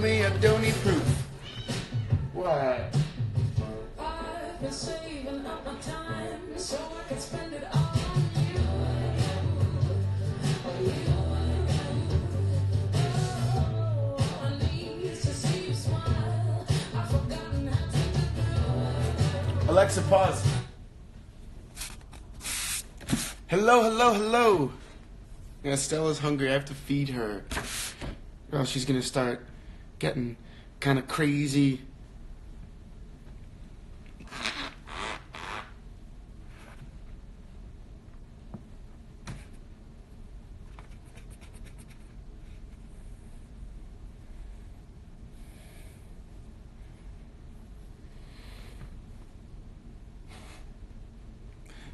me, I don't need proof. What? I've been saving up my time so I can spend it all on you. Oh, I need to see you smile. I've forgotten how to do. Alexa, pause. Hello, hello, hello. Yeah, Stella's hungry. I have to feed her. Or else she's gonna start getting kind of crazy.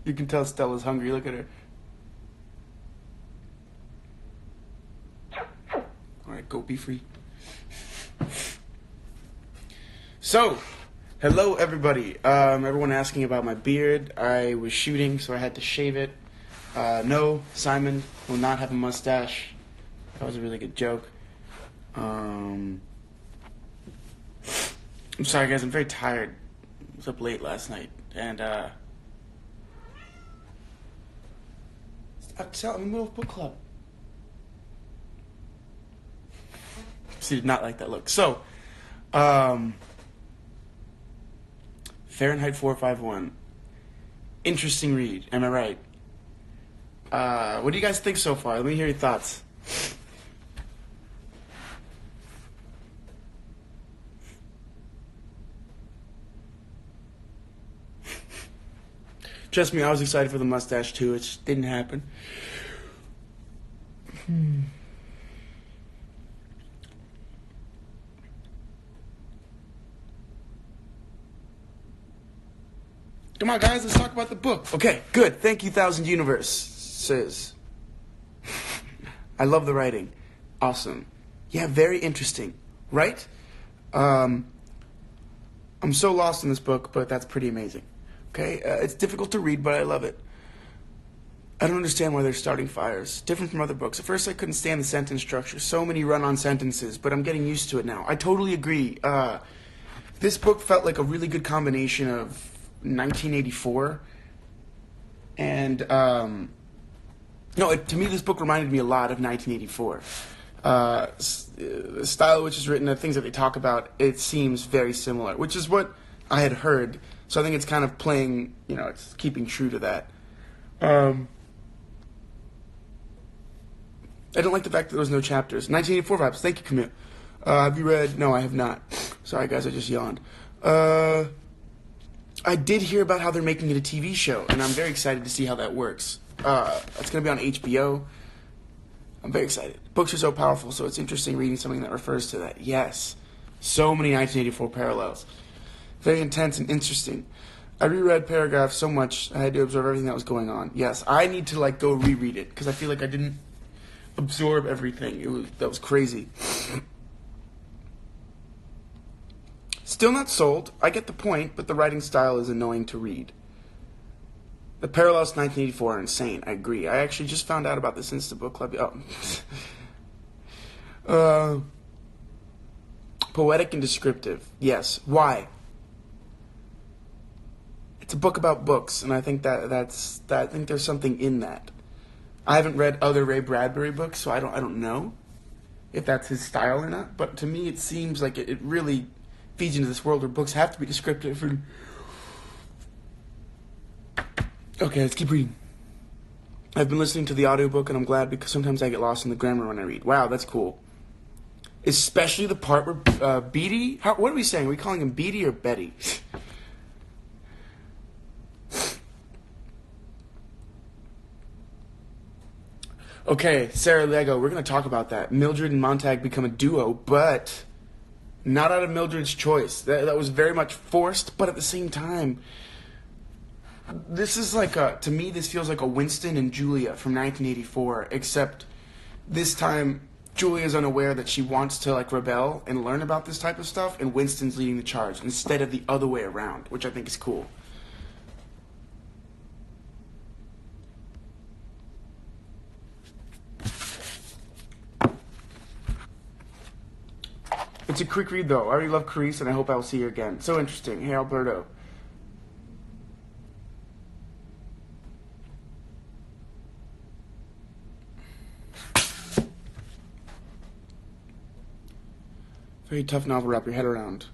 You can tell Stella's hungry. Look at her. Alright, go be free. So, hello everybody. Everyone asking about my beard. I was shooting, so I had to shave it. No, Simon will not have a mustache. That was a really good joke. I'm sorry guys, I'm very tired. I was up late last night, and I'm in the middle of book club. She did not like that look. So, Fahrenheit 451. Interesting read, am I right? What do you guys think so far? Let me hear your thoughts. Trust me, I was excited for the mustache too. It just didn't happen. Come on, guys, let's talk about the book. Okay, good. Thank you, Thousand Universes. I love the writing. Awesome. Yeah, very interesting. Right? I'm so lost in this book, but that's pretty amazing. Okay? It's difficult to read, but I love it. I don't understand why they're starting fires. Different from other books. At first, I couldn't stand the sentence structure. So many run-on sentences, but I'm getting used to it now. I totally agree. This book felt like a really good combination of 1984 and to me this book reminded me a lot of 1984. The style which is written, the things that they talk about, it seems very similar, which is what I had heard, so I think it's kind of playing, it's keeping true to that. I don't like the fact that there was no chapters. 1984 vibes. Thank you, Camille. Have you read? No, I have not. Sorry guys, I just yawned. I did hear about how they're making it a TV show, and I'm very excited to see how that works. It's going to be on HBO. I'm very excited. Books are so powerful, so it's interesting reading something that refers to that. Yes. So many 1984 parallels. Very intense and interesting. I reread paragraphs so much, I had to absorb everything that was going on. Yes, I need to, go reread it, because I feel like I didn't absorb everything. That was crazy. Still not sold. I get the point, but the writing style is annoying to read. The parallels to 1984 are insane. I agree. I actually just found out about this since the book club. Poetic and descriptive. Yes. Why? It's a book about books, and I think I think there's something in that. I haven't read other Ray Bradbury books, so I don't know if that's his style or not. But to me, it seems like it really feeds into this world where books have to be descriptive. Okay, let's keep reading. I've been listening to the audiobook, and I'm glad because sometimes I get lost in the grammar when I read. Wow, that's cool. Especially the part where Beatty... what are we saying? Are we calling him Beatty or Betty? Okay, Sarah Lego, we're going to talk about that. Mildred and Montag become a duo, but not out of Mildred's choice. That was very much forced, but at the same time, this is to me, this feels like a Winston and Julia from 1984, except this time Julia's unaware that she wants to rebel and learn about this type of stuff, and Winston's leading the charge instead of the other way around, which I think is cool. It's a quick read, though. I already love Carice, and I hope I'll see you again. So interesting. Hey, Alberto. Very tough novel to wrap your head around,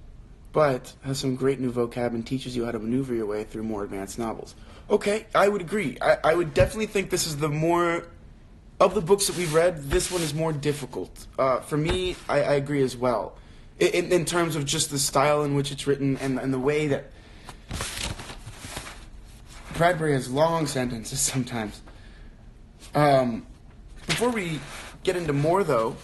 but has some great new vocab and teaches you how to maneuver your way through more advanced novels. Okay, I would agree. I would definitely think this is the more... Of the books that we've read, this one is more difficult. For me, I agree as well. In terms of just the style in which it's written and the way that... Bradbury has long sentences sometimes. Before we get into more, though...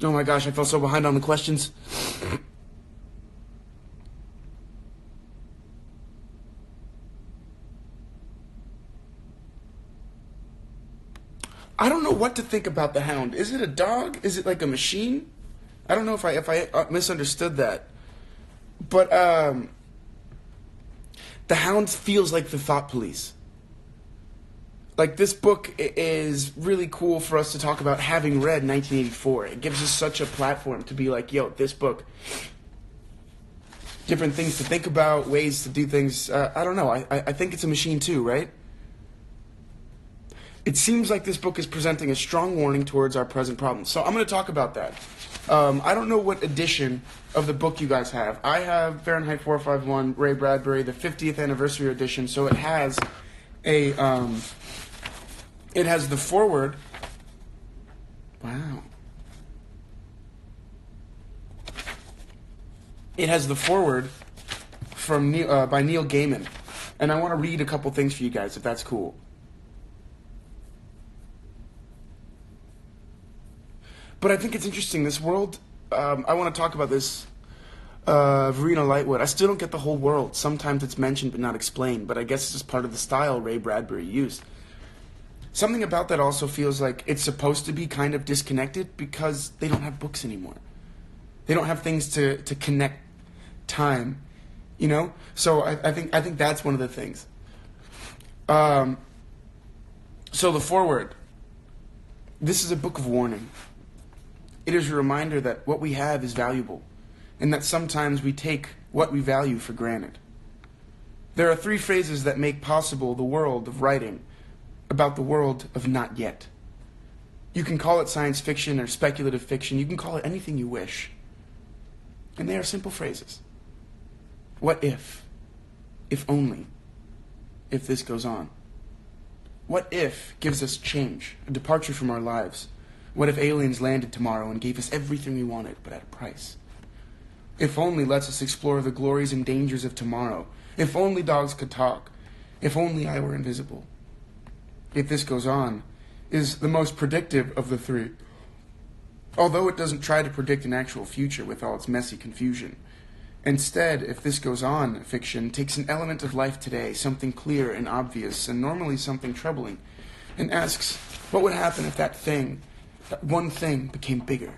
Oh my gosh, I fell so behind on the questions. I don't know what to think about the Hound. Is it a dog? Is it like a machine? I don't know if I misunderstood that. But the Hound feels like the thought police. Like, this book is really cool for us to talk about having read 1984. It gives us such a platform to be like, yo, this book. Different things to think about, ways to do things. I don't know. I think it's a machine too, right? It seems like this book is presenting a strong warning towards our present problems. So I'm going to talk about that. I don't know what edition of the book you guys have. I have Fahrenheit 451, Ray Bradbury, the 50th anniversary edition. So it has a... It has the foreword. Wow. It has the foreword from by Neil Gaiman. And I want to read a couple things for you guys, if that's cool. But I think it's interesting, this world, I want to talk about this, Verena Lightwood. I still don't get the whole world. Sometimes it's mentioned but not explained, but I guess it's just part of the style Ray Bradbury used. Something about that also feels like it's supposed to be kind of disconnected because they don't have books anymore. They don't have things to connect time, you know? So I think that's one of the things. So the foreword. This is a book of warning. It is a reminder that what we have is valuable, and that sometimes we take what we value for granted. There are 3 phrases that make possible the world of writing about the world of not yet. You can call it science fiction or speculative fiction. You can call it anything you wish. And they are simple phrases. What if? If only. If this goes on. What if gives us change, a departure from our lives? What if aliens landed tomorrow and gave us everything we wanted, but at a price? If only lets us explore the glories and dangers of tomorrow. If only dogs could talk. If only I were invisible. If this goes on, is the most predictive of the 3. Although it doesn't try to predict an actual future with all its messy confusion. Instead, if this goes on, fiction takes an element of life today, something clear and obvious, and normally something troubling, and asks, what would happen if that thing, that one thing, became bigger,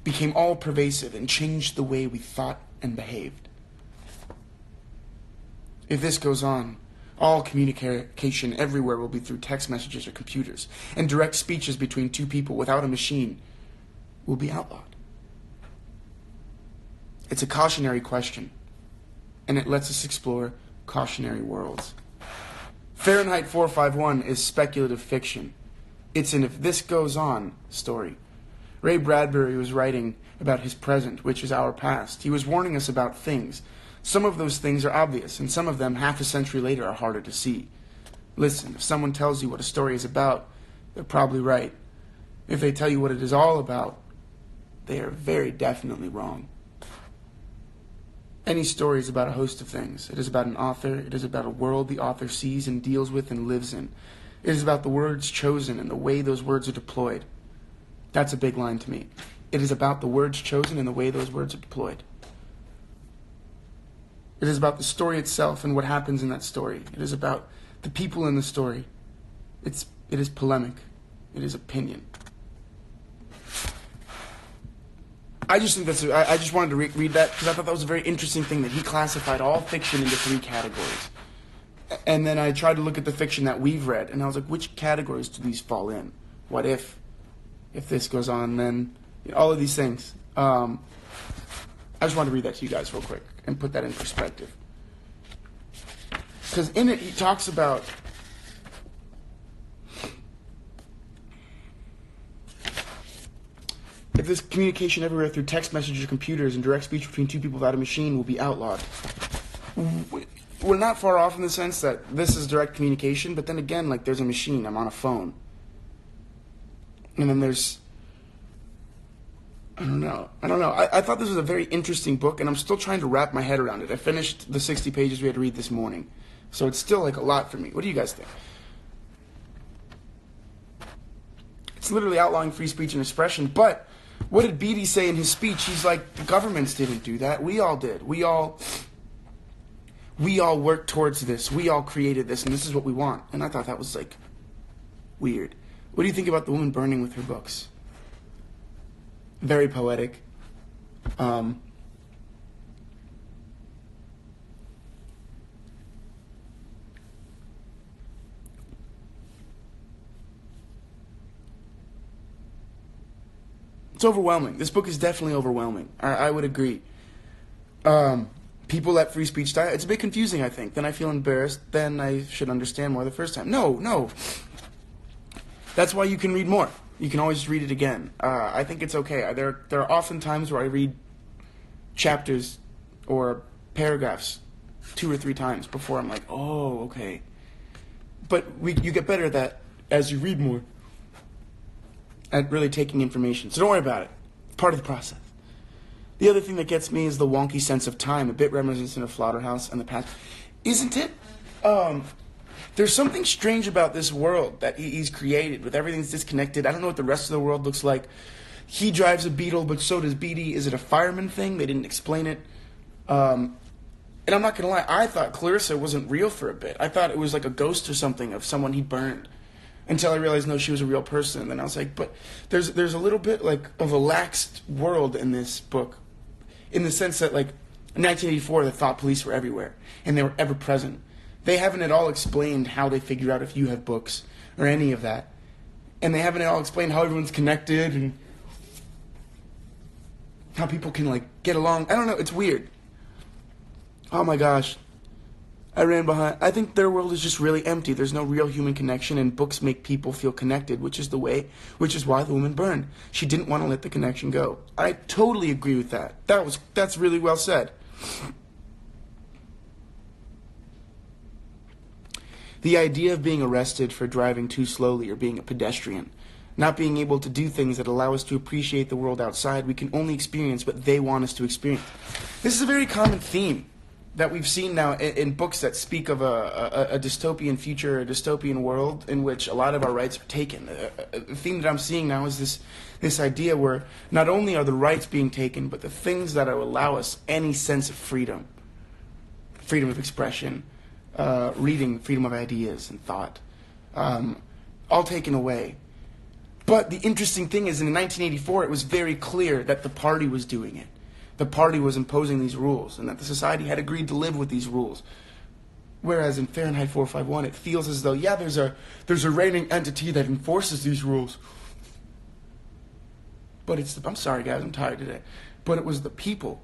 became all-pervasive, and changed the way we thought and behaved? If this goes on, all communication everywhere will be through text messages or computers, and direct speeches between 2 people without a machine will be outlawed. It's a cautionary question, and it lets us explore cautionary worlds. Fahrenheit 451 is speculative fiction. It's an if this goes on story. Ray Bradbury was writing about his present, which is our past. He was warning us about things. Some of those things are obvious, and some of them, half a century later, are harder to see. Listen, if someone tells you what a story is about, they're probably right. If they tell you what it is all about, they are very definitely wrong. Any story is about a host of things. It is about an author. It is about a world the author sees and deals with and lives in. It is about the words chosen and the way those words are deployed. That's a big line to me. It is about the words chosen and the way those words are deployed. It is about the story itself and what happens in that story. It is about the people in the story. It is polemic. It is opinion. I just think I just wanted to read that because I thought that was a very interesting thing that he classified all fiction into 3 categories. And then I tried to look at the fiction that we've read, and I was like, which categories do these fall in? What if this goes on, then all of these things. I just want to read that to you guys real quick and put that in perspective. Because in it, he talks about if this communication everywhere through text messages, computers, and direct speech between two people without a machine will be outlawed. We're not far off in the sense that this is direct communication, but then again, like, there's a machine. I'm on a phone. And then there's... I don't know. I thought this was a very interesting book, and I'm still trying to wrap my head around it. I finished the 60 pages we had to read this morning. So it's still, like, a lot for me. What do you guys think? It's literally outlawing free speech and expression, but what did Beatty say in his speech? He's like, the governments didn't do that. We all did. We all worked towards this. We all created this, and this is what we want. And I thought that was, like, weird. What do you think about the woman burning with her books? Very poetic. It's overwhelming. This book is definitely overwhelming. I would agree. People let free speech die. It's a bit confusing, I think. Then I feel embarrassed. Then I should understand more the first time. No. That's why you can read more. You can always read it again. I think it's okay. There are often times where I read chapters or paragraphs 2 or 3 times before I'm like, oh, okay. But you get better at that as you read more, at really taking information. So don't worry about it. It's part of the process. The other thing that gets me is the wonky sense of time, a bit reminiscent of Slaughterhouse and the past. Isn't it? There's something strange about this world that he's created, with everything's disconnected. I don't know what the rest of the world looks like. He drives a Beetle, but so does Beatty. Is it a fireman thing? They didn't explain it. And I'm not going to lie, I thought Clarissa wasn't real for a bit. I thought it was like a ghost or something of someone he burned. Until I realized, no, she was a real person. And then I was like, but there's a little bit like of a laxed world in this book. In the sense that, like, in 1984, the thought police were everywhere. And they were ever present. They haven't at all explained how they figure out if you have books or any of that. And they haven't at all explained how everyone's connected and how people can, like, get along. I don't know. It's weird. Oh, my gosh. I ran behind. I think their world is just really empty. There's no real human connection, and books make people feel connected, which is why the woman burned. She didn't want to let the connection go. I totally agree with that. That's really well said. The idea of being arrested for driving too slowly or being a pedestrian, not being able to do things that allow us to appreciate the world outside, we can only experience what they want us to experience. This is a very common theme that we've seen now in books that speak of a dystopian future, a dystopian world in which a lot of our rights are taken. The theme that I'm seeing now is this idea where not only are the rights being taken, but the things that allow us any sense of freedom of expression, reading, freedom of ideas and thought, all taken away. But the interesting thing is, in 1984, it was very clear that the party was doing it. The party was imposing these rules, and that the society had agreed to live with these rules. Whereas in Fahrenheit 451, it feels as though, yeah, there's a reigning entity that enforces these rules. But I'm sorry, guys, I'm tired today. But it was the people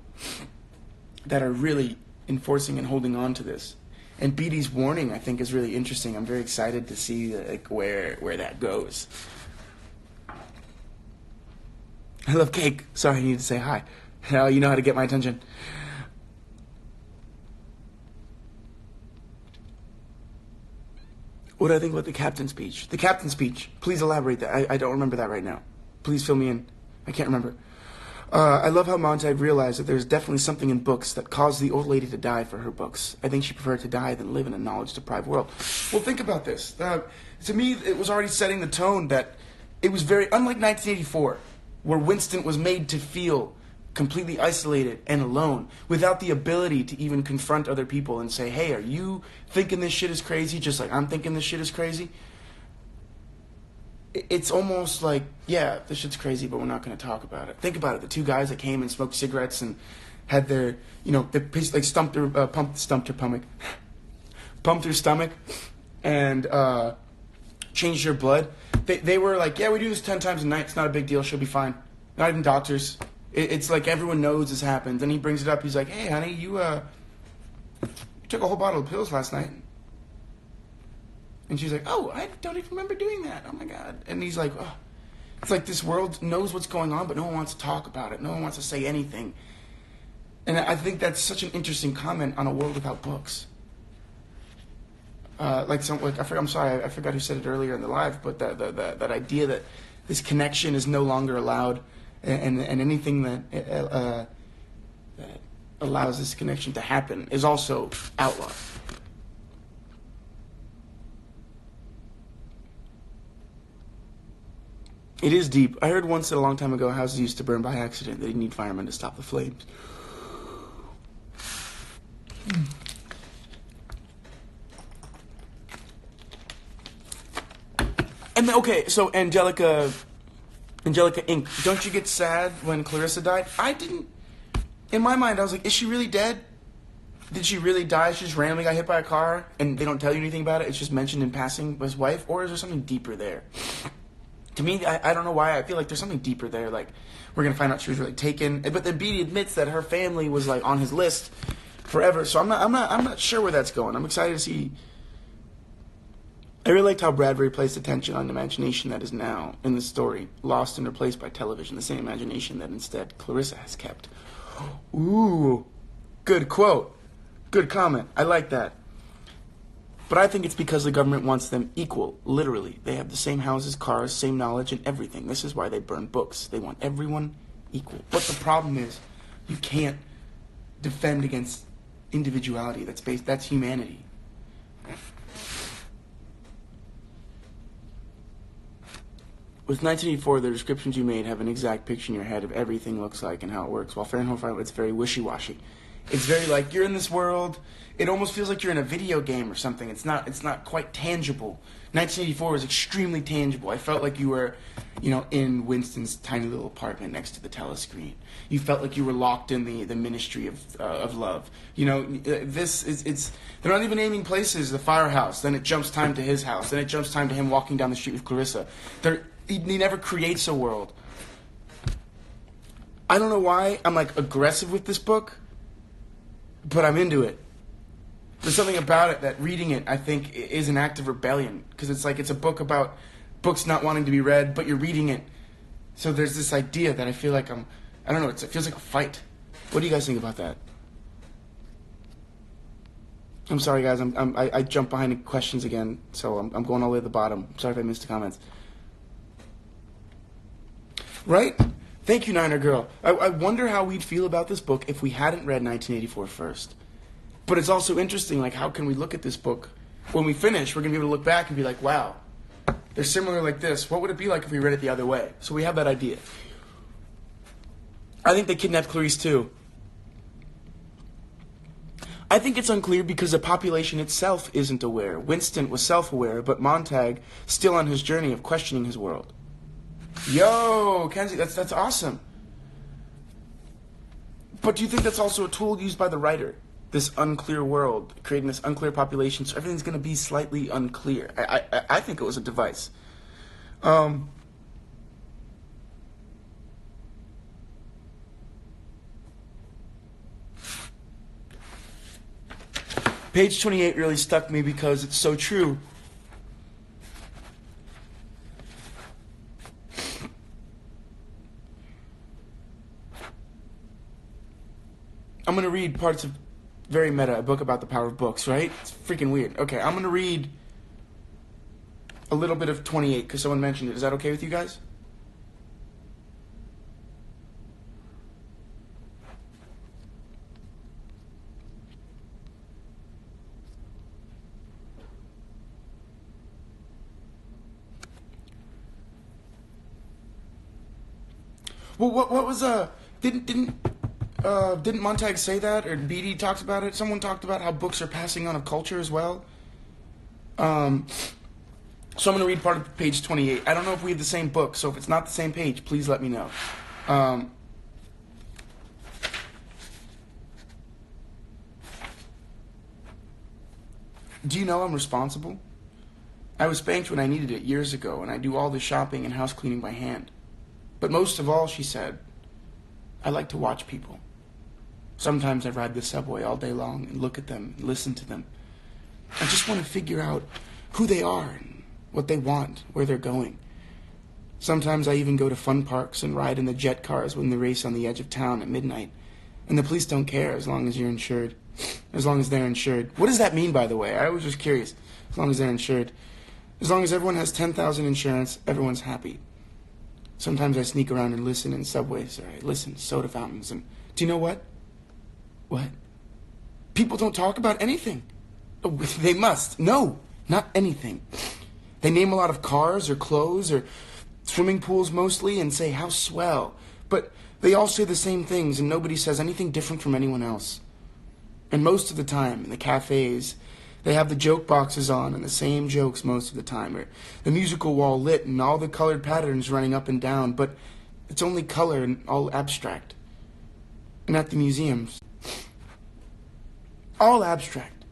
that are really enforcing and holding on to this. And Beatty's warning, I think, is really interesting. I'm very excited to see where that goes. I love cake. Sorry, I need to say hi. You know how to get my attention. What do I think about the captain's speech? The captain's speech. Please elaborate that. I don't remember that right now. Please fill me in. I can't remember. I love how Montag realized that there's definitely something in books that caused the old lady to die for her books. I think she preferred to die than live in a knowledge-deprived world. Well, think about this. To me, it was already setting the tone that it was very, unlike 1984, where Winston was made to feel completely isolated and alone, without the ability to even confront other people and say, hey, are you thinking this shit is crazy just like I'm thinking this shit is crazy? It's almost like, yeah, this shit's crazy, but we're not going to talk about it. Think about it. The two guys that came and smoked cigarettes and had their, they like pumped her stomach, and changed her blood. They were like, yeah, we do this 10 times a night. It's not a big deal. She'll be fine. Not even doctors. It's like everyone knows this happens. And he brings it up. He's like, hey, honey, you took a whole bottle of pills last night. And she's like, oh, I don't even remember doing that. Oh, my God. And he's like, oh. It's like this world knows what's going on, but no one wants to talk about it. No one wants to say anything. And I think that's such an interesting comment on a world without books. I'm sorry, I forgot who said it earlier in the live, but that idea that this connection is no longer allowed, and anything that allows this connection to happen is also outlawed. It is deep. I heard once a long time ago houses used to burn by accident. They didn't need firemen to stop the flames. And okay, so Angelica Inc. Don't you get sad when Clarissa died? I didn't. In my mind, I was like, is she really dead? Did she really die? She just randomly got hit by a car and they don't tell you anything about it? It's just mentioned in passing by his wife? Or is there something deeper there? To me, I don't know why. I feel like there's something deeper there. Like, we're going to find out she was really taken. But then Beatty admits that her family was, like, on his list forever. So I'm not sure where that's going. I'm excited to see. I really liked how Bradbury placed attention on the imagination that is now in the story, lost and replaced by television, the same imagination that instead Clarissa has kept. Ooh, good quote. Good comment. I like that. But I think it's because the government wants them equal, literally. They have the same houses, cars, same knowledge, and everything. This is why they burn books. They want everyone equal. But the problem is, you can't defend against individuality. That's humanity. With 1984, the descriptions you made have an exact picture in your head of everything looks like and how it works. While Fahrenheit 5, it's very wishy-washy. It's very like, you're in this world. It almost feels like you're in a video game or something. It's not quite tangible. 1984 was extremely tangible. I felt like you were, in Winston's tiny little apartment next to the telescreen. You felt like you were locked in the ministry of love. This is they're not even naming places. The firehouse. Then it jumps time to his house. Then it jumps time to him walking down the street with Clarissa. He never creates a world. I don't know why I'm like aggressive with this book, but I'm into it. There's something about it that reading it, I think, is an act of rebellion. Because it's like it's a book about books not wanting to be read, but you're reading it. So there's this idea that I feel like I don't know, it feels like a fight. What do you guys think about that? I'm sorry, guys. I jumped behind the questions again, so I'm going all the way to the bottom. Sorry if I missed the comments. Right? Thank you, Niner Girl. I wonder how we'd feel about this book if we hadn't read 1984 first. But it's also interesting, like, how can we look at this book? When we finish, we're going to be able to look back and be like, wow, they're similar like this. What would it be like if we read it the other way? So we have that idea. I think they kidnapped Clarice, too. I think it's unclear because the population itself isn't aware. Winston was self-aware, but Montag still on his journey of questioning his world. Yo, Kenzie, that's awesome. But do you think that's also a tool used by the writer? This unclear world, creating this unclear population, so everything's going to be slightly unclear. I think it was a device. Page 28 really stuck me because it's so true. I'm going to read parts of very meta, a book about the power of books, right? It's freaking weird. Okay, I'm going to read a little bit of 28 because someone mentioned it. Is that okay with you guys? Well, what was didn't Montag say that, or Beatty talks about it? Someone talked about how books are passing on of culture as well. So I'm going to read part of page 28. I don't know if we have the same book, so if it's not the same page, please let me know. Do you know I'm responsible? I was spanked when I needed it years ago, and I do all the shopping and house cleaning by hand. But most of all, she said, I like to watch people. Sometimes I ride the subway all day long and look at them and listen to them. I just want to figure out who they are and what they want, where they're going. Sometimes I even go to fun parks and ride in the jet cars when they race on the edge of town at midnight. And the police don't care as long as you're insured. As long as they're insured. What does that mean, by the way? I was just curious. As long as they're insured. As long as everyone has 10,000 insurance, everyone's happy. Sometimes I sneak around and listen in subways, or I listen to soda fountains, and do you know what? What? People don't talk about anything. Oh, they must. No, not anything. They name a lot of cars or clothes or swimming pools mostly and say how swell. But they all say the same things and nobody says anything different from anyone else. And most of the time in the cafes, they have the joke boxes on and the same jokes most of the time, or the musical wall lit and all the colored patterns running up and down, but it's only color and all abstract. And at the museums, all abstract.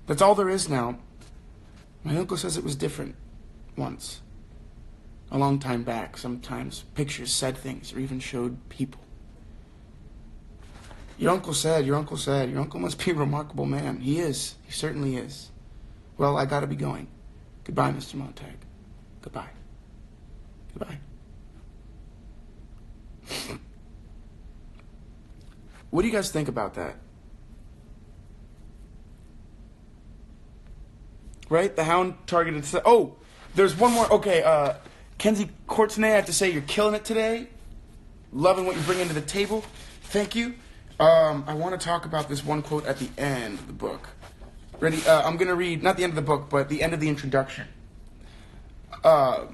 That's all there is now. My uncle says it was different once. A long time back, sometimes pictures said things or even showed people. Your uncle must be a remarkable man. He is. He certainly is. Well, I gotta be going. Goodbye, Mr. Montag. Goodbye. Goodbye. What do you guys think about that? Right? The Hound targeted... Oh! There's one more... Okay, Kenzie Courtenay, I have to say you're killing it today. Loving what you bring into the table. Thank you. I want to talk about this one quote at the end of the book. Ready? I'm going to read, not the end of the book, but the end of the introduction. Now,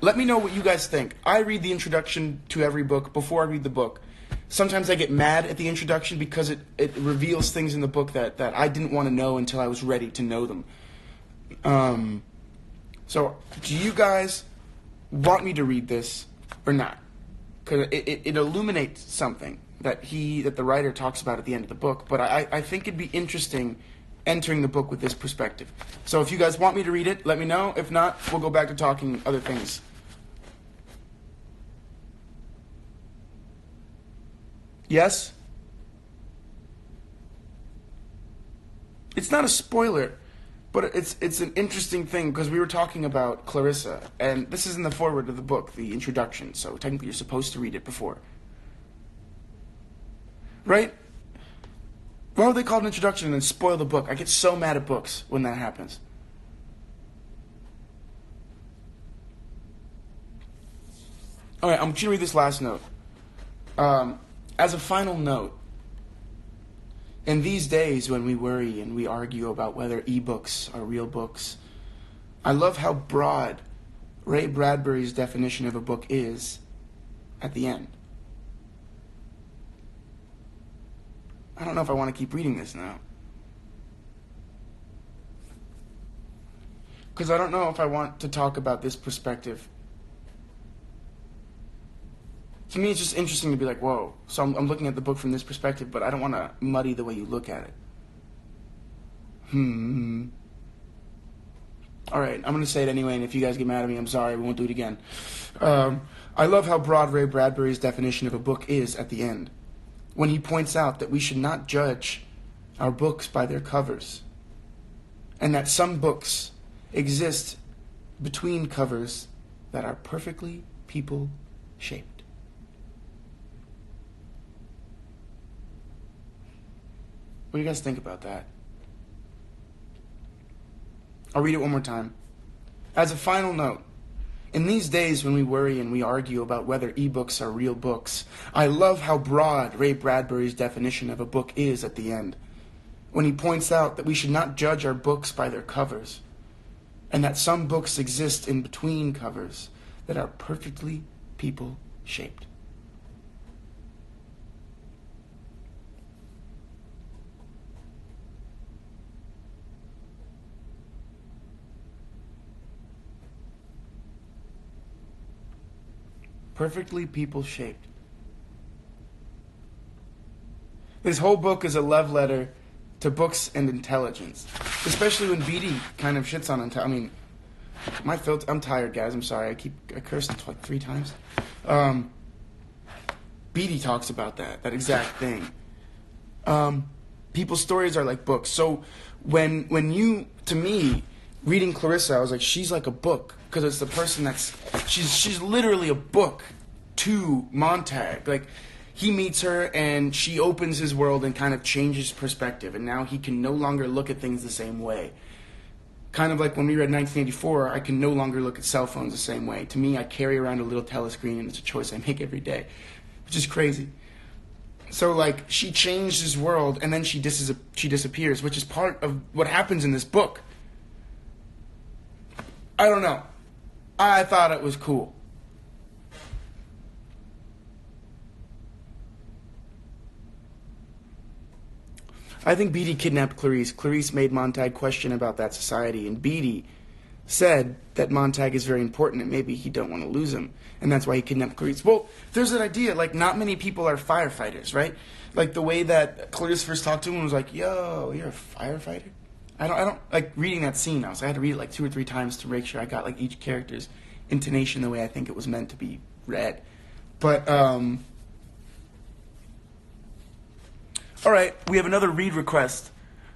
let me know what you guys think. I read the introduction to every book before I read the book. Sometimes I get mad at the introduction because it reveals things in the book that I didn't want to know until I was ready to know them. So, do you guys want me to read this or not? Because it illuminates something that the writer talks about at the end of the book, but I think it'd be interesting entering the book with this perspective. So if you guys want me to read it, let me know. If not, we'll go back to talking other things. Yes? It's not a spoiler, but it's an interesting thing because we were talking about Clarissa, and this is in the foreword of the book, the introduction, so technically you're supposed to read it before. Right? Why would they call it an introduction and then spoil the book? I get so mad at books when that happens. Alright, I'm just going to read this last note. As a final note, in these days when we worry and we argue about whether ebooks are real books, I love how broad Ray Bradbury's definition of a book is at the end. I don't know if I want to keep reading this now. Because I don't know if I want to talk about this perspective. To me, it's just interesting to be like, whoa, so I'm looking at the book from this perspective, but I don't want to muddy the way you look at it. Alright, I'm going to say it anyway, and if you guys get mad at me, I'm sorry, we won't do it again. I love how broad Ray Bradbury's definition of a book is at the end, when he points out that we should not judge our books by their covers, and that some books exist between covers that are perfectly people-shaped. What do you guys think about that? I'll read it one more time. As a final note, in these days when we worry and we argue about whether ebooks are real books, I love how broad Ray Bradbury's definition of a book is at the end, when he points out that we should not judge our books by their covers, and that some books exist in between covers that are perfectly people-shaped. Perfectly people-shaped. This whole book is a love letter to books and intelligence, especially when Beatty kind of shits on intelligence. I mean, I'm tired, guys. I'm sorry. I cursed like 3 times. Beatty talks about that exact thing. People's stories are like books. So when you, to me, reading Clarissa, I was like, she's like a book, because it's the person she's literally a book to Montag. Like, he meets her and she opens his world and kind of changes perspective, and now he can no longer look at things the same way. Kind of like when we read 1984, I can no longer look at cell phones the same way. To me, I carry around a little telescreen, and it's a choice I make every day, which is crazy. So, like, she changed his world, and then she disappears, which is part of what happens in this book. I don't know. I thought it was cool. I think Beatty kidnapped Clarice. Clarice made Montag question about that society, and Beatty said that Montag is very important and maybe he don't want to lose him, and that's why he kidnapped Clarice. Well, there's that idea, like, not many people are firefighters, right? Like, the way that Clarice first talked to him was like, yo, you're a firefighter? I don't like reading that scene now, so I had to read it like 2 or 3 times to make sure I got like each character's intonation the way I think it was meant to be read. But, alright, we have another read request.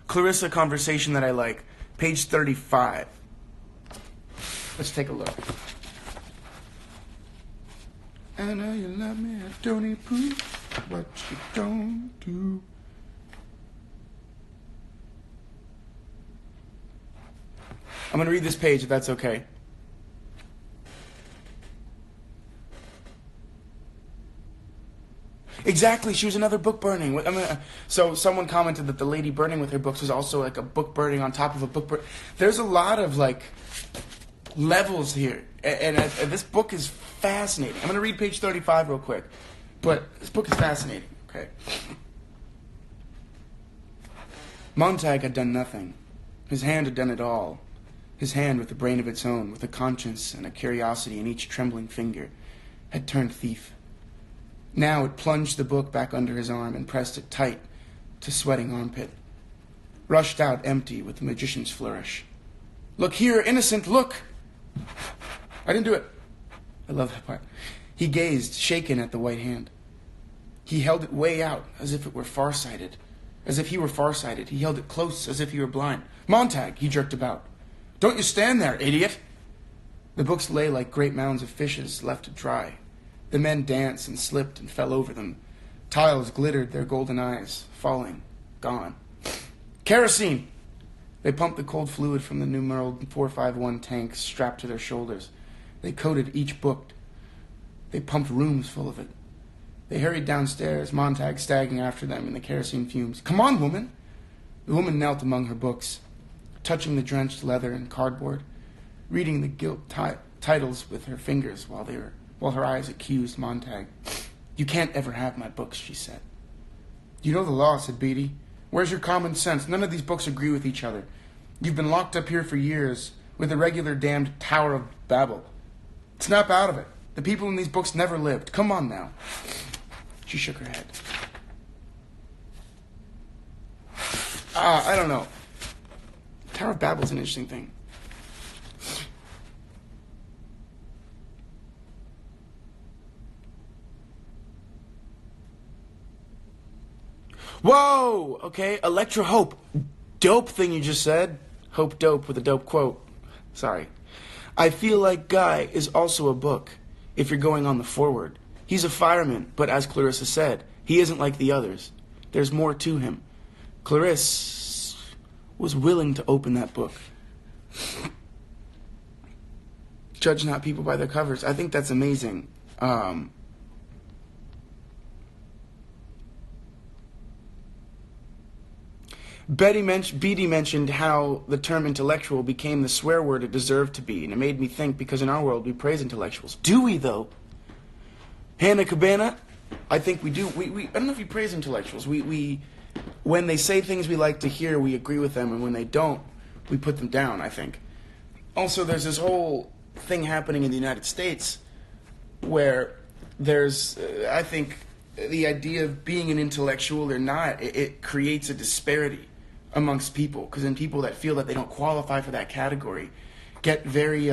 Clarissa conversation that I like. Page 35. Let's take a look. I know you love me, I don't need proof, what you don't do. I'm going to read this page if that's okay. Exactly, she was another book burning. So someone commented that the lady burning with her books was also like a book burning on top of a book burning. There's a lot of like levels here, and this book is fascinating. I'm going to read page 35 real quick, but this book is fascinating. Okay. Montag had done nothing. His hand had done it all. His hand, with a brain of its own, with a conscience and a curiosity in each trembling finger, had turned thief. Now it plunged the book back under his arm and pressed it tight to sweating armpit. Rushed out empty with the magician's flourish. Look here, innocent, look! I didn't do it. I love that part. He gazed, shaken at the white hand. He held it way out, as if it were farsighted. As if he were farsighted. He held it close, as if he were blind. Montag, he jerked about. Don't you stand there, idiot! The books lay like great mounds of fishes left to dry. The men danced and slipped and fell over them. Tiles glittered their golden eyes, falling, gone. Kerosene! They pumped the cold fluid from the numeral 451 tanks strapped to their shoulders. They coated each book. They pumped rooms full of it. They hurried downstairs, Montag staggering after them in the kerosene fumes. Come on, woman! The woman knelt among her books, touching the drenched leather and cardboard, reading the gilt titles with her fingers while her eyes accused Montag. You can't ever have my books, she said. You know the law, said Beatty. Where's your common sense? None of these books agree with each other. You've been locked up here for years with a regular damned Tower of Babel. Snap out of it. The people in these books never lived. Come on now. She shook her head. I don't know. Tower of Babel's an interesting thing. Whoa! Okay, Electra Hope. Dope thing you just said. Hope dope with a dope quote. Sorry. I feel like Guy is also a book, if you're going on the forward. He's a fireman, but as Clarissa said, he isn't like the others. There's more to him. Clarisse was willing to open that book. Judge not people by their covers. I think that's amazing. Beatty mentioned how the term intellectual became the swear word it deserved to be, and it made me think, because in our world we praise intellectuals. Do we, though? Hannah Cabana, I think we do. I don't know if we praise intellectuals. We when they say things we like to hear, we agree with them, and when they don't, we put them down, I think. Also, there's this whole thing happening in the United States where there's, I think, the idea of being an intellectual or not, it creates a disparity. amongst people, because then people that feel that they don't qualify for that category get very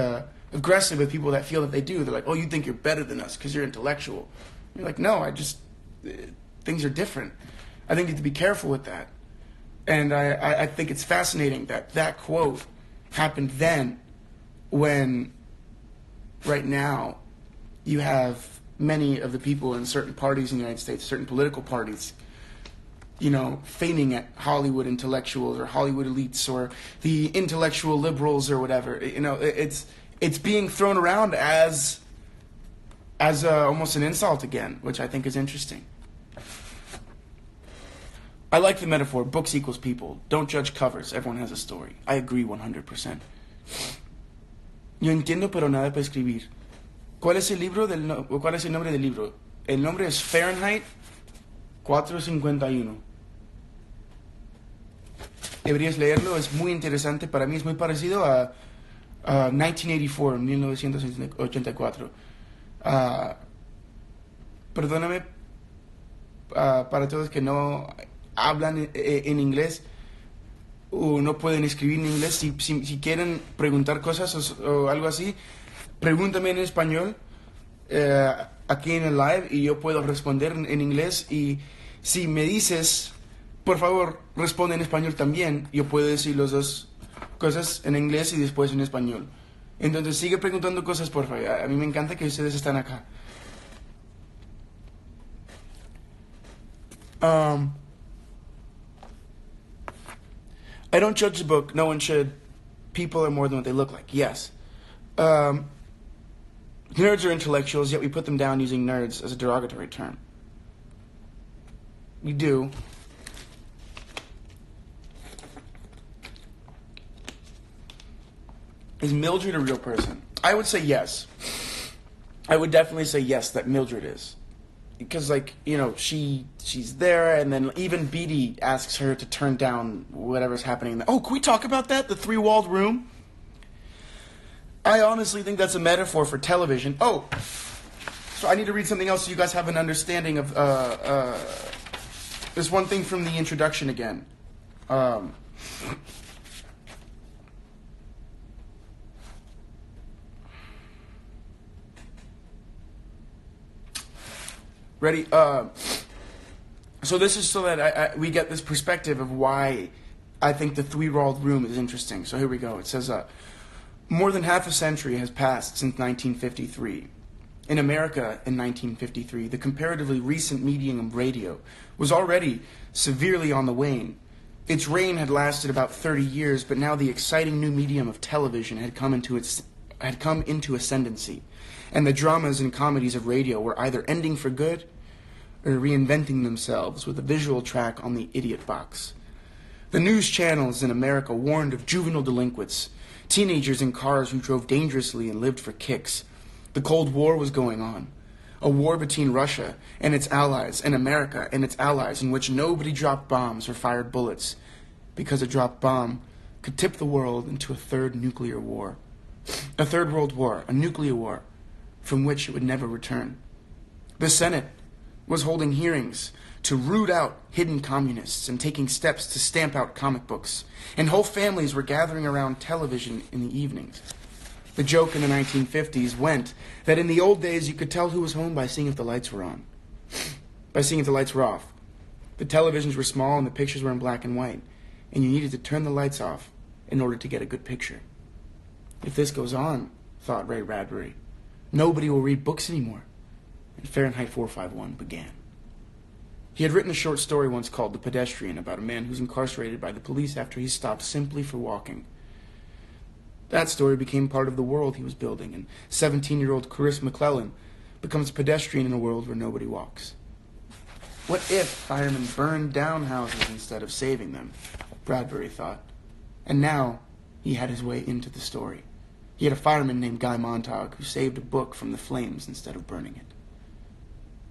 aggressive with people that feel that they do. They're like, oh, you think you're better than us because you're intellectual. You're like, no, things are different. I think you have to be careful with that. And I think it's fascinating that quote happened then, when right now you have many of the people in certain parties in the United States, certain political parties, feigning at Hollywood intellectuals or Hollywood elites or the intellectual liberals or whatever. It's being thrown around as almost an insult again, which I think is interesting. I like the metaphor, books equals people. Don't judge covers, everyone has a story. I agree 100%. Yo entiendo, pero nada para escribir. ¿Cuál es el nombre del libro? El nombre es Fahrenheit 451. Deberías leerlo, es muy interesante. Para mí es muy parecido a 1984, 1984. Perdóname para todos que no hablan en inglés o no pueden escribir en inglés. Si quieren preguntar cosas o algo así, pregúntame en español aquí en el live y yo puedo responder en inglés. Y si me dices, por favor, responde en español también, yo puedo decir las dos cosas en inglés y después en español. Entonces sigue preguntando cosas, por favor. A mí me encanta que ustedes están acá. I don't judge the book. No one should. People are more than what they look like. Yes. Nerds are intellectuals, yet we put them down using nerds as a derogatory term. We do. Is Mildred a real person? I would say yes. I would definitely say yes, that Mildred is. Because, she's there, and then even Beatty asks her to turn down whatever's happening. Oh, can we talk about that? The three-walled room? I honestly think that's a metaphor for television. Oh, so I need to read something else so you guys have an understanding of, there's one thing from the introduction again. Ready? So this is so that we get this perspective of why I think the three-walled room is interesting. So here we go. It says, more than half a century has passed since 1953. In America, in 1953, the comparatively recent medium of radio was already severely on the wane. Its reign had lasted about 30 years, but now the exciting new medium of television had come into ascendancy, and the dramas and comedies of radio were either ending for good or reinventing themselves with a visual track on the idiot box. The news channels in America warned of juvenile delinquents, teenagers in cars who drove dangerously and lived for kicks. The Cold War was going on, a war between Russia and its allies, and America and its allies, in which nobody dropped bombs or fired bullets, because a dropped bomb could tip the world into a third nuclear war. A third world war, a nuclear war, from which it would never return. The Senate was holding hearings to root out hidden communists and taking steps to stamp out comic books, and whole families were gathering around television in the evenings. The joke in the 1950s went that in the old days you could tell who was home by seeing if the lights were on, by seeing if the lights were off. The televisions were small and the pictures were in black and white, and you needed to turn the lights off in order to get a good picture. If this goes on, thought Ray Bradbury, nobody will read books anymore. And Fahrenheit 451 began. He had written a short story once called The Pedestrian, about a man who's incarcerated by the police after he stopped simply for walking. That story became part of the world he was building, and 17-year-old Chris McClellan becomes a pedestrian in a world where nobody walks. What if firemen burned down houses instead of saving them? Bradbury thought. And now he had his way into the story. He had a fireman named Guy Montag who saved a book from the flames instead of burning it.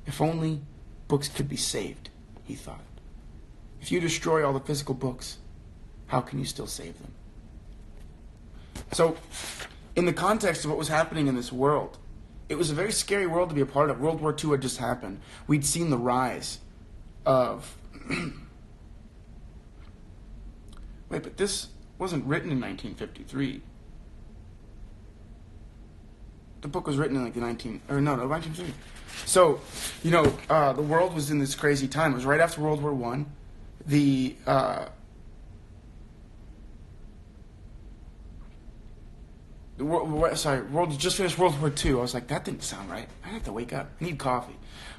If only books could be saved, he thought. If you destroy all the physical books, how can you still save them? So, in the context of what was happening in this world, it was a very scary world to be a part of. World War II had just happened. We'd seen the rise of Wait, but this wasn't written in 1953. The book was written in like the 1950s. So, the world was in this crazy time. It was right after World War I. The world just finished World War II. I was like, that didn't sound right. I have to wake up. I need coffee.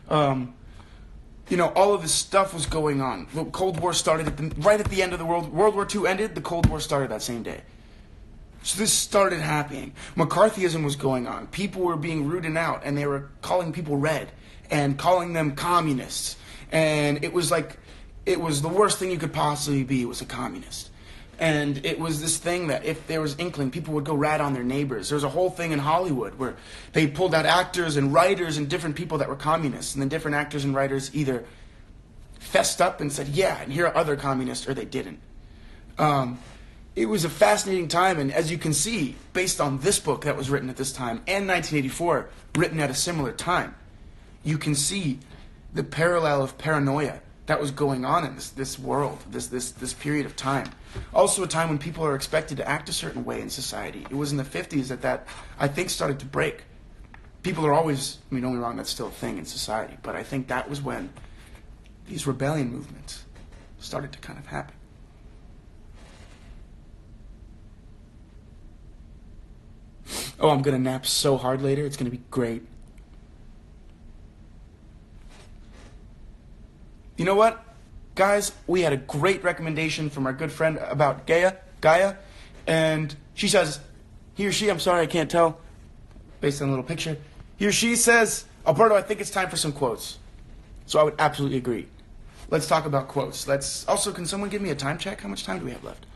All of this stuff was going on. The Cold War started right at the end of the World War II ended. The Cold War started that same day. So this started happening. McCarthyism was going on. People were being rooted out, and they were calling people red and calling them communists. And it was the worst thing you could possibly be was a communist. And it was this thing that if there was inkling, people would go rat on their neighbors. There was a whole thing in Hollywood where they pulled out actors and writers and different people that were communists. And then different actors and writers either fessed up and said, yeah, and here are other communists, or they didn't. It was a fascinating time, and as you can see, based on this book that was written at this time, and 1984, written at a similar time, you can see the parallel of paranoia that was going on in this world, this period of time. Also a time when people are expected to act a certain way in society. It was in the 50s that I think started to break. People are always, don't get me wrong, that's still a thing in society, but I think that was when these rebellion movements started to kind of happen. Oh, I'm going to nap so hard later. It's going to be great. You know what? Guys, we had a great recommendation from our good friend about Gaia, and she says, he or she, I'm sorry, I can't tell, based on a little picture. He or she says, Alberto, I think it's time for some quotes. So I would absolutely agree. Let's talk about quotes. Also, can someone give me a time check? How much time do we have left?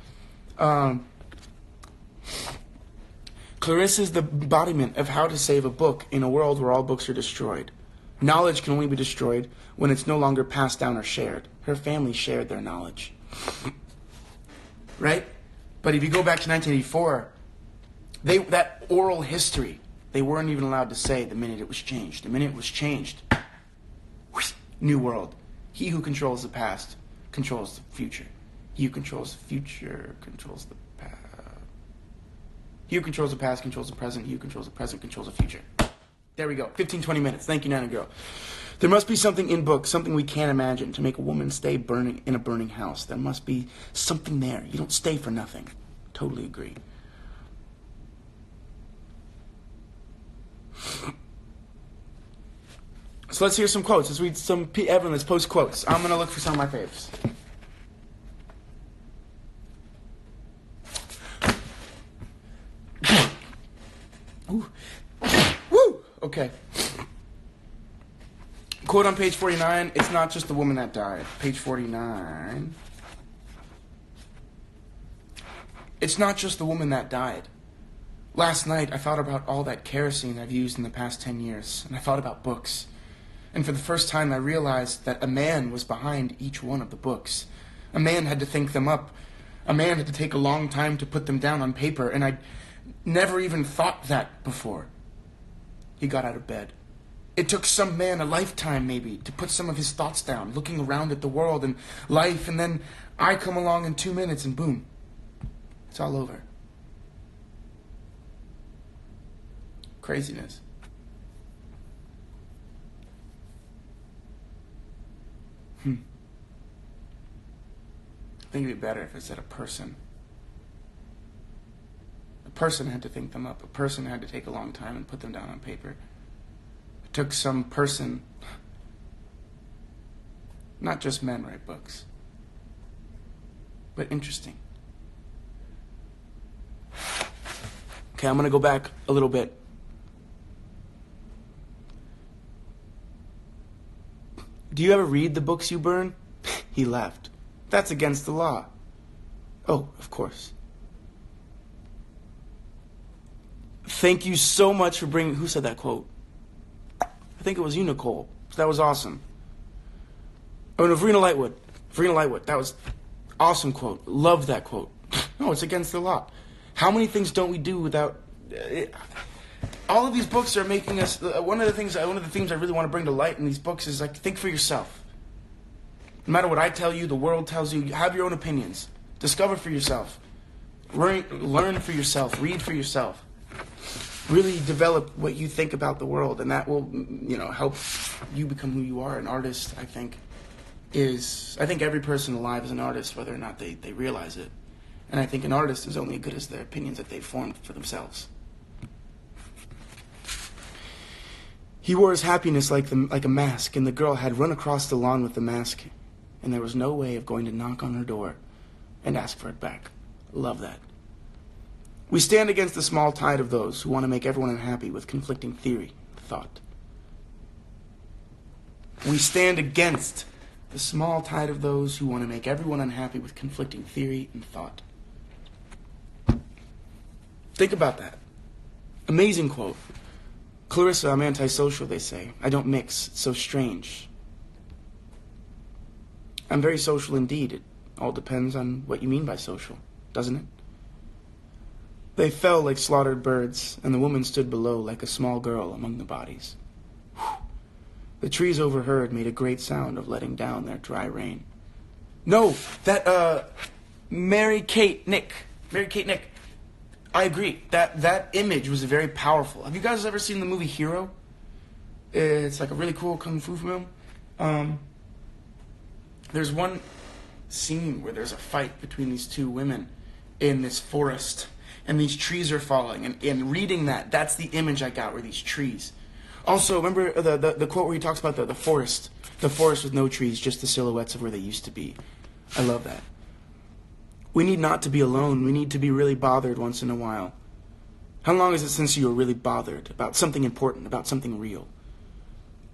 Clarissa is the embodiment of how to save a book in a world where all books are destroyed. Knowledge can only be destroyed when it's no longer passed down or shared. Her family shared their knowledge. Right? But if you go back to 1984, that oral history, they weren't even allowed to say the minute it was changed. The minute it was changed, whoosh, new world. He who controls the past controls the future. He who controls the future controls the past. He who controls the past controls the present. He who controls the present controls the future. There we go. 15, 20 minutes. Thank you, Nana Girl. There must be something in books, something we can't imagine, to make a woman stay burning in a burning house. There must be something there. You don't stay for nothing. Totally agree. So let's hear some quotes. Let's read some. Everyone, let's post quotes. I'm going to look for some of my faves. Ooh. Woo! Okay. Quote on page 49, it's not just the woman that died. Page 49. It's not just the woman that died. Last night, I thought about all that kerosene I've used in the past 10 years, and I thought about books. And for the first time, I realized that a man was behind each one of the books. A man had to think them up. A man had to take a long time to put them down on paper, and I'd never even thought that before. He got out of bed. It took some man a lifetime, maybe, to put some of his thoughts down, looking around at the world and life, and then I come along in 2 minutes, and boom, it's all over. Craziness. I think it'd be better if it said a person. A person had to think them up. A person had to take a long time and put them down on paper. It took some person. Not just men write books. But interesting. Okay, I'm going to go back a little bit. Do you ever read the books you burn? He laughed. That's against the law. Oh, of course. Thank you so much for bringing... Who said that quote? I think it was you, Nicole. That was awesome. Oh, no, Verena Lightwood. Verena Lightwood. That was awesome quote. Loved that quote. No, it's against the law. How many things don't we do without... all of these books are making us... One of the things I really want to bring to light in these books is, like, think for yourself. No matter what I tell you, the world tells you, you have your own opinions. Discover for yourself. Learn for yourself. Read for yourself. Really develop what you think about the world, and that will, help you become who you are. An artist, I think every person alive is an artist, whether or not they realize it. And I think an artist is only as good as their opinions that they've formed for themselves. He wore his happiness like a mask, and the girl had run across the lawn with the mask, and there was no way of going to knock on her door and ask for it back. Love that. We stand against the small tide of those who want to make everyone unhappy with conflicting theory, thought. We stand against the small tide of those who want to make everyone unhappy with conflicting theory and thought. Think about that. Amazing quote. Clarissa, I'm antisocial, they say. I don't mix. It's so strange. I'm very social indeed. It all depends on what you mean by social, doesn't it? They fell like slaughtered birds, and the woman stood below like a small girl among the bodies. Whew. The trees overheard made a great sound of letting down their dry rain. No, that, Mary Kate Nick. I agree. That image was very powerful. Have you guys ever seen the movie Hero? It's like a really cool kung fu film. There's one scene where there's a fight between these two women in this forest, and these trees are falling. And reading that's the image I got, were these trees. Also, remember the quote where he talks about the forest with no trees, just the silhouettes of where they used to be. I love that. We need not to be alone. We need to be really bothered once in a while. How long is it since you were really bothered about something important, about something real?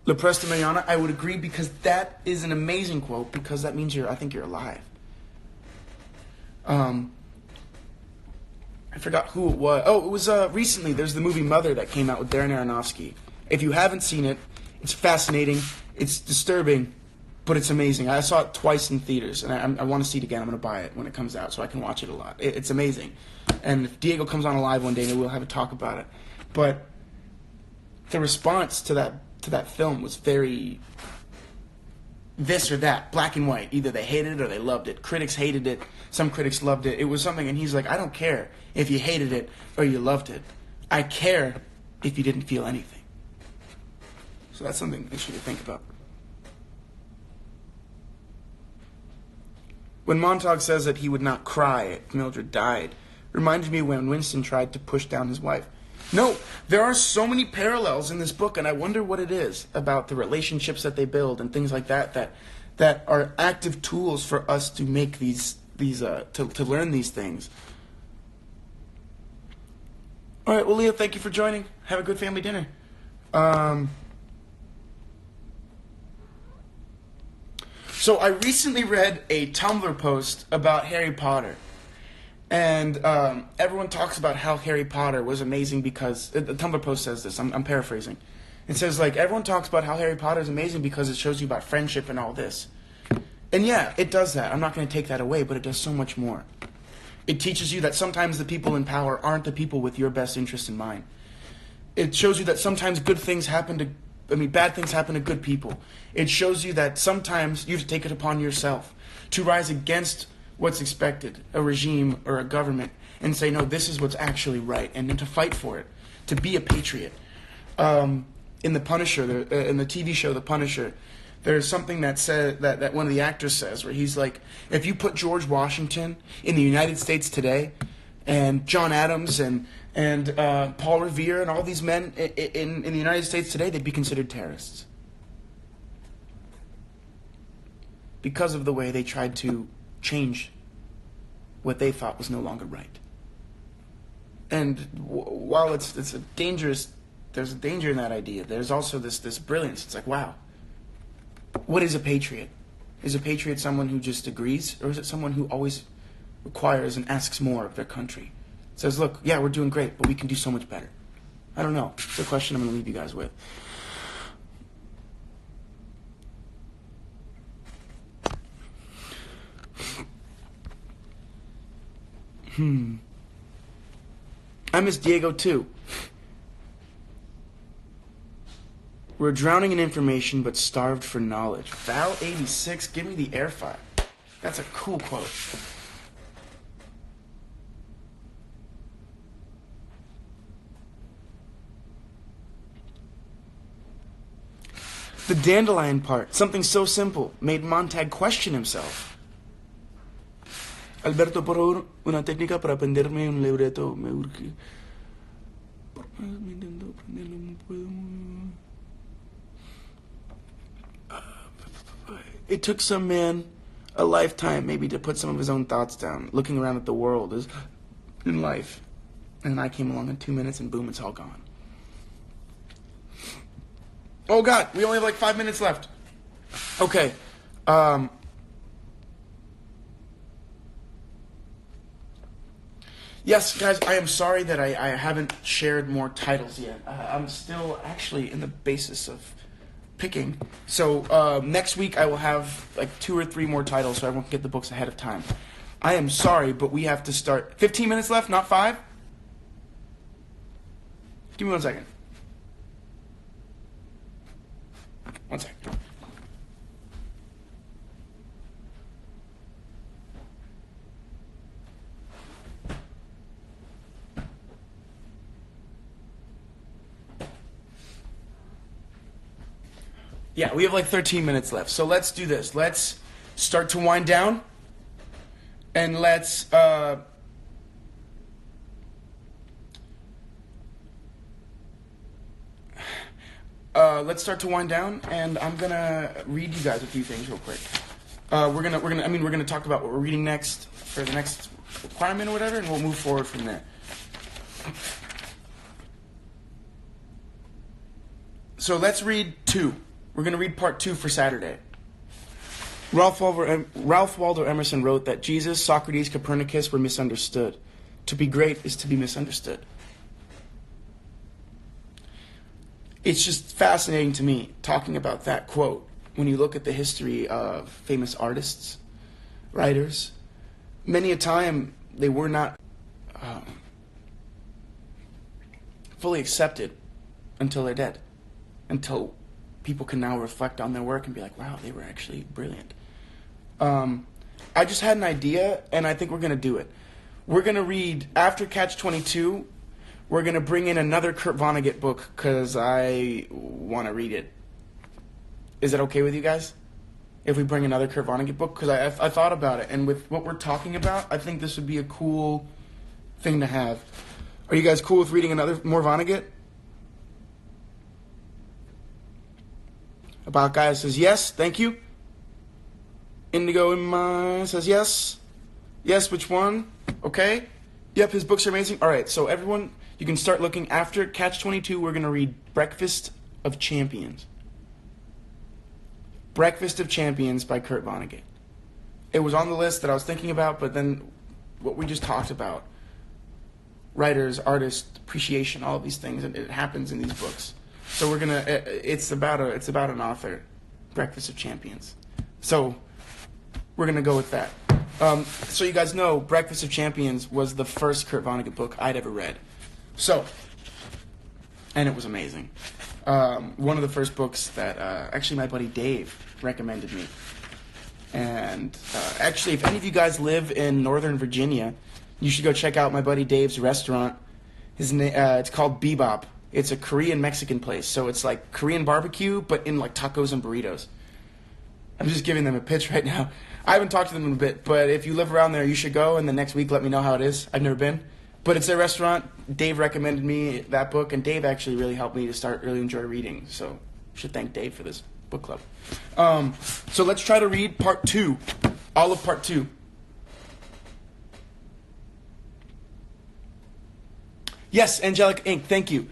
La Presta Mariana, I would agree, because that is an amazing quote, because that means I think you're alive. I forgot who it was. Oh, it was recently. There's the movie Mother that came out with Darren Aronofsky. If you haven't seen it, it's fascinating. It's disturbing, but it's amazing. I saw it twice in theaters, and I want to see it again. I'm going to buy it when it comes out so I can watch it a lot. It's amazing. And if Diego comes on live one day, maybe we'll have a talk about it. But the response to that film was very this or that, black and white. Either they hated it or they loved it. Critics hated it. Some critics loved it. It was something, and he's like, I don't care if you hated it or you loved it. I care if you didn't feel anything. So that's something interesting to think about. When Montauk says that he would not cry if Mildred died, reminded me when Winston tried to push down his wife. No, there are so many parallels in this book, and I wonder what it is about the relationships that they build and things like that are active tools for us to make to learn these things. All right, well, Leo, thank you for joining. Have a good family dinner. So I recently read a Tumblr post about Harry Potter. And everyone talks about how Harry Potter was amazing because... The Tumblr post says this. I'm paraphrasing. It says, everyone talks about how Harry Potter is amazing because it shows you about friendship and all this. And yeah, it does that. I'm not going to take that away, but it does so much more. It teaches you that sometimes the people in power aren't the people with your best interest in mind. It shows you that sometimes bad things happen to good people. It shows you that sometimes you have to take it upon yourself to rise against what's expected, a regime or a government, and say, no, this is what's actually right, and then to fight for it, to be a patriot. In The Punisher, in the TV show The Punisher, there's something that one of the actors says, where he's like, if you put George Washington in the United States today, and John Adams and Paul Revere and all these men in the United States today, they'd be considered terrorists. Because of the way they tried to change what they thought was no longer right. And while it's a dangerous, there's a danger in that idea, there's also this brilliance. It's like, wow, what is a patriot? Is a patriot someone who just agrees, or is it someone who always requires and asks more of their country? It says, look, yeah, we're doing great, but we can do so much better. I don't know. It's a question I'm going to leave you guys with. I miss Diego too. We're drowning in information but starved for knowledge. Val86, give me the air fire. That's a cool quote. The dandelion part, something so simple, made Montag question himself. Alberto, por favor, una técnica para aprenderme un libreto. Me urge. It took some man a lifetime maybe to put some of his own thoughts down, looking around at the world as in life. And I came along in 2 minutes and boom, it's all gone. Oh God, we only have like 5 minutes left. Okay. Yes, guys, I am sorry that I haven't shared more titles yet. I'm still actually in the basis of picking. So next week I will have like 2 or 3 more titles so everyone can get the books ahead of time. I am sorry, but we have to start. 15 minutes left, not 5? Give me 1 second. 1 second. Yeah, we have like 13 minutes left. So let's do this. Let's start to wind down. And let's start to wind down, and I'm gonna read you guys a few things real quick. We're gonna talk about what we're reading next for the next requirement or whatever, and we'll move forward from there. So let's read 2. We're gonna read part 2 for Saturday. Ralph Waldo Emerson wrote that Jesus, Socrates, Copernicus were misunderstood. To be great is to be misunderstood. It's just fascinating to me talking about that quote when you look at the history of famous artists, writers. Many a time they were not fully accepted until they're dead, until people can now reflect on their work and be like, wow, they were actually brilliant. I just had an idea, and I think we're going to do it. We're going to read, after Catch-22, we're going to bring in another Kurt Vonnegut book because I want to read it. Is that okay with you guys? If we bring another Kurt Vonnegut book? Because I thought about it, and with what we're talking about, I think this would be a cool thing to have. Are you guys cool with reading more Vonnegut? About Guy says yes, thank you. Indigo in my says yes. Yes, which one? Okay. Yep, his books are amazing. All right, so everyone, you can start looking. After Catch-22, we're going to read Breakfast of Champions. Breakfast of Champions by Kurt Vonnegut. It was on the list that I was thinking about, but then what we just talked about, writers, artists, appreciation, all of these things, and it happens in these books. So we're gonna. It's about an author, Breakfast of Champions. So we're gonna go with that. So you guys know, Breakfast of Champions was the first Kurt Vonnegut book I'd ever read. So, and it was amazing. One of the first books that actually my buddy Dave recommended me. And actually, if any of you guys live in Northern Virginia, you should go check out my buddy Dave's restaurant. It's called Bebop. It's a Korean Mexican place, so it's like Korean barbecue, but in like tacos and burritos. I'm just giving them a pitch right now. I haven't talked to them in a bit, but if you live around there, you should go, and the next week let me know how it is. I've never been. But it's a restaurant. Dave recommended me that book, and Dave actually really helped me to start really enjoy reading, so I should thank Dave for this book club. So let's try to read part 2, all of part 2. Yes, Angelic Ink, thank you.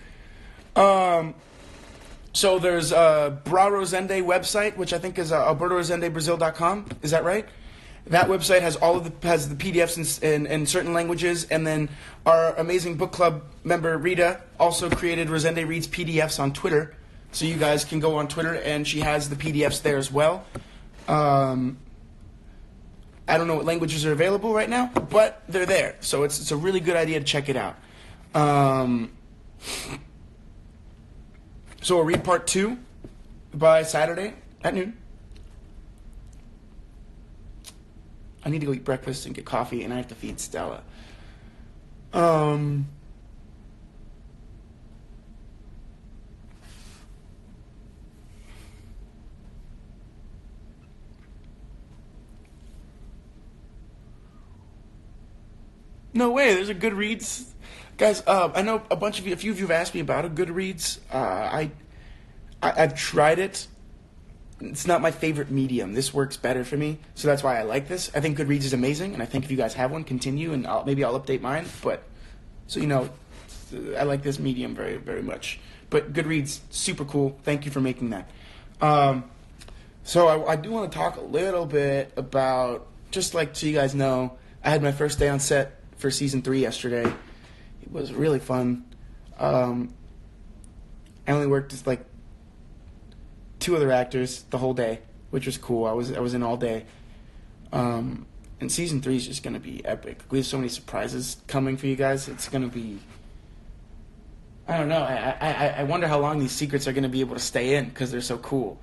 So there's Bra Rosende website, which I think is albertorosendebrazil.com. Is that right? That website has has the PDFs in certain languages, and then our amazing book club member Rita also created Rosende Reads PDFs on Twitter, so you guys can go on Twitter, and she has the PDFs there as well. I don't know what languages are available right now, but they're there, so it's a really good idea to check it out. So we'll read part 2 by Saturday at noon. I need to go eat breakfast and get coffee, and I have to feed Stella. No way. There's a Goodreads, guys. I know a few of you have asked me about a Goodreads. I've tried it. It's not my favorite medium. This works better for me, so that's why I like this. I think Goodreads is amazing, and I think if you guys have one, continue, and maybe I'll update mine. But so you know, I like this medium very, very much. But Goodreads, super cool. Thank you for making that. So I do want to talk a little bit about, just like so you guys know, I had my first day on set for season 3 yesterday. It was really fun. I only worked with like 2 other actors the whole day, which was cool. I was in all day. And season 3 is just gonna be epic. We have so many surprises coming for you guys. It's gonna be, I don't know. I wonder how long these secrets are gonna be able to stay in because they're so cool.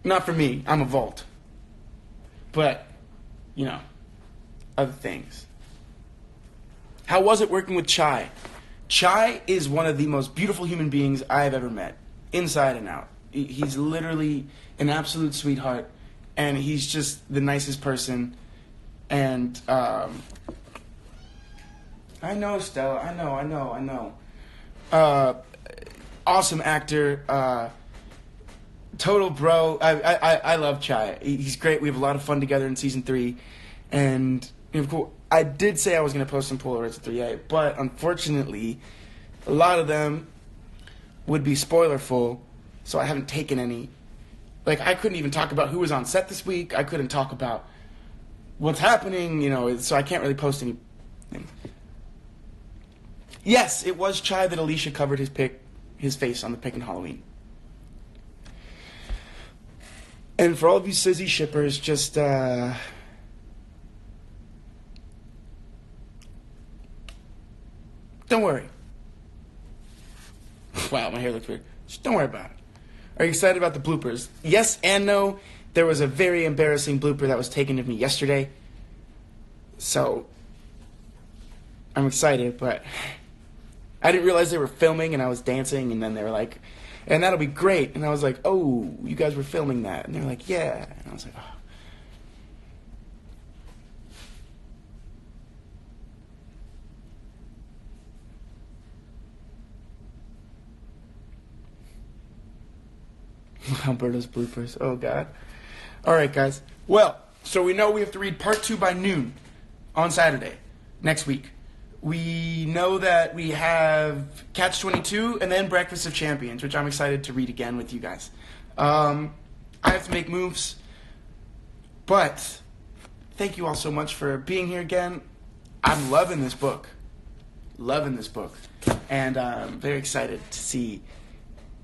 Not for me. I'm a vault. But, you know, other things. How was it working with Chai? Chai is one of the most beautiful human beings I have ever met, inside and out. He's literally an absolute sweetheart, and he's just the nicest person. And I know, Stella. I know. Awesome actor. Total bro. I love Chai. He's great. We have a lot of fun together in season 3, and you know, cool. I did say I was going to post some Polaroids at 3A, but unfortunately, a lot of them would be spoilerful, so I haven't taken any. Like, I couldn't even talk about who was on set this week. I couldn't talk about what's happening, you know, so I can't really post anything. Yes, it was Chai that Alicia covered his face on the pic in Halloween. And for all of you Sizzy shippers, just, don't worry. Wow, my hair looks weird. Just don't worry about it. Are you excited about the bloopers? Yes and no. There was a very embarrassing blooper that was taken of me yesterday. So, I'm excited, but I didn't realize they were filming and I was dancing, and then they were like, and that'll be great. And I was like, oh, you guys were filming that. And they were like, yeah. And I was like, oh. Alberto's bloopers. Oh, God. All right, guys. Well, so we know we have to read part 2 by noon on Saturday next week. We know that we have Catch-22 and then Breakfast of Champions, which I'm excited to read again with you guys. I have to make moves, but thank you all so much for being here again. I'm loving this book. And I'm very excited to see,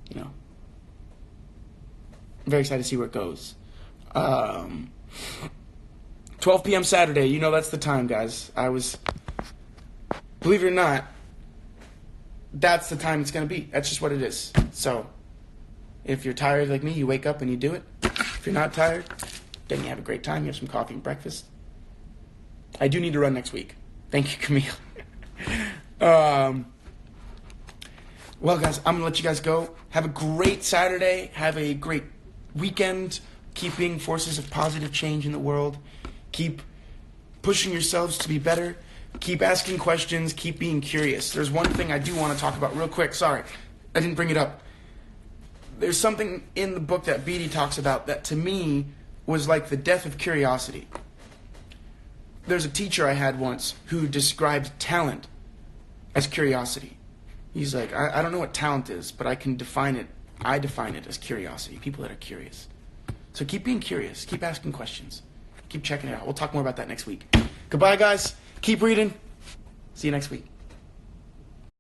you know, I'm very excited to see where it goes. 12 p.m. Saturday, you know that's the time, guys. Believe it or not, that's the time it's going to be. That's just what it is. So, if you're tired like me, you wake up and you do it. If you're not tired, then you have a great time. You have some coffee and breakfast. I do need to run next week. Thank you, Camille. Well, guys, I'm going to let you guys go. Have a great Saturday. Have a great weekend. Keep being forces of positive change in the world. Keep pushing yourselves to be better. Keep asking questions. Keep being curious. There's one thing I do want to talk about real quick. Sorry, I didn't bring it up. There's something in the book that Beatty talks about that to me was like the death of curiosity. There's a teacher I had once who described talent as curiosity. He's like, I don't know what talent is, but I can define it. I define it as curiosity. People that are curious. So keep being curious. Keep asking questions. Keep checking it out. We'll talk more about that next week. Goodbye, guys. Keep reading. See you next week.